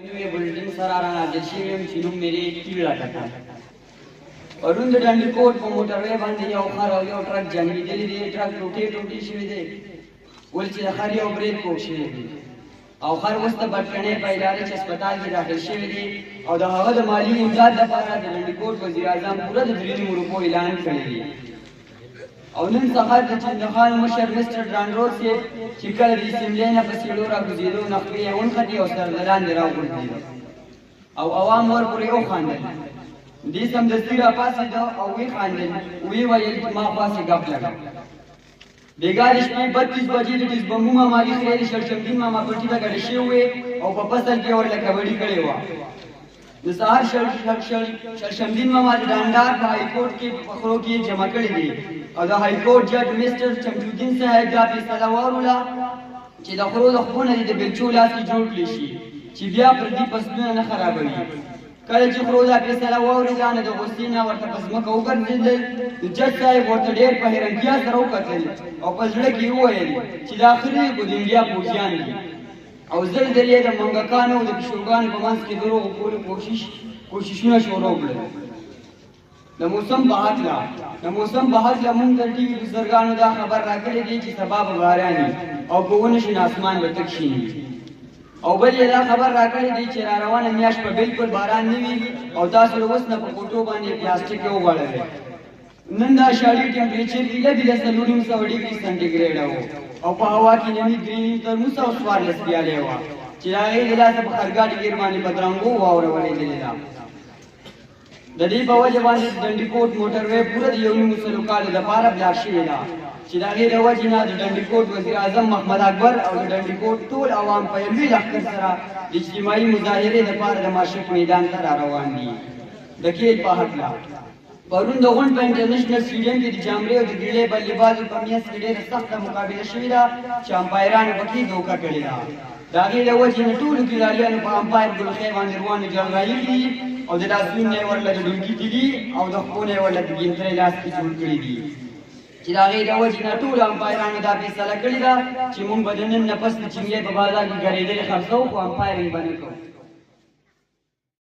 نوې بلډینګ سره رانازل شوی یم چې نوم مې ټیل راټکا پرون د ډنډکوټ په موټروی باندې یو خر او یو ټرک جنګېدلی دی ټرک ټوټې شوی دی ول چې د خر یو بریک پوک شوی دی او خر اوس د بټکنۍ په ادارې چې هسپتال کې داخل شوی دی او د هغه د مالي امداد لپاره د ډنډکوټ وزیر اعظم پوره د 3 روپو اعلان کړی دی او نن سهار د چندخان مشر مستر ډانډرو صاحب چې کله د اسمبلۍ نه په سیړو راګوزېدو نقبې یې ونښتې او سرګلاندې راوغورځېد او عوام ورپورې وخاندل دې سمدستي راپاڅېده او ویې خاندل ویې ویل چې ما خواصې ګپ لګه بېګا د شپې 32 بجې د ډیسبمو مامالي خیال شرشمدین ماما پټي ته ګډه شوې وې او په فصل کې ورله کبډي کړې وه د سهار شرشمدین ماما د ډانډار په هایکورټ کې په خرو کې جمع کړي دي او د هایکورټ جج مسټر چمچودین صاحب دا فیصله واروله چې د خرو د خپونه د بلچو لاس کې جوړ کړي شي چې بیا پردي فصلونه نه خرابوي کله چې خرو دا فیصله واورېده نو د غوسې نه ورته په ځمکه وګرځېدل د جج صاحب ورته ډېر په حیرانتیا سره وکتل او په زړه کې وویل چې دا خرې خو د انډیا پوځیان دي او زر ځل یې د منګکانو او د پیشوګانو په منځ کې دروغو کولو کوششونه شروع کړل د موسم په هکله موږ د ټي وي بزرګانو دا خبر راکړی دی چې سبا به باران وي او په ونه شین اسمان به تک شین وي او بل یې دا خبر راکړی دی چې را روانه میاشت به بالکل باران نه وي او تاسو له اوس نه په کوټو باندې پلاستیک وغوړوئ نن دا شاړي ټمپریچر ایله 4.5 ډګري سنټیګریډ او په هوا کې نمی ګرینی تر 14 پیاله وه چې هغې د لاسه په خرګاټي ګیر باندې بدرنګو واوره ورېدلې ده د دې په وجه باندې ډنډکوټ موټروی پوره د 1.5 کالو لپاره بلاک شوې ده چې د هغې د وجې نه د ډنډکوټ وزیر اعظم محمد اکبر او د ډنډکوټ ټول عوام په یو لوی لښکر سره د اجتماعي مظاهرې لپاره د ماشک میدان ته را روان دي د کیل په هکله پرون د غونډ په انټرنیشنل سټیډیم کې د جامرې او د ګیلې بلبازو په منځ کې ډېره سخته مقابله شوې ده چې امپایرانو پکې دوکه کړې ده د هغې له وجې نه ټولو کیداریانو په امپایر ګلخیر باندې روانو جنګایي دي او د لاسونو نه یې ورله د ډونګي تلي او د خپو نه یې ورله د ګیمترۍ لاس کې جوړ کړي دي چې د هغې له وجې نه ټولو امپایرانو دا فیصله کړې ده چې موږ به د نن نه پس د چینګۍ په بازار کې ګرېدلې خرڅوو خو امپایرینګ به نه کوو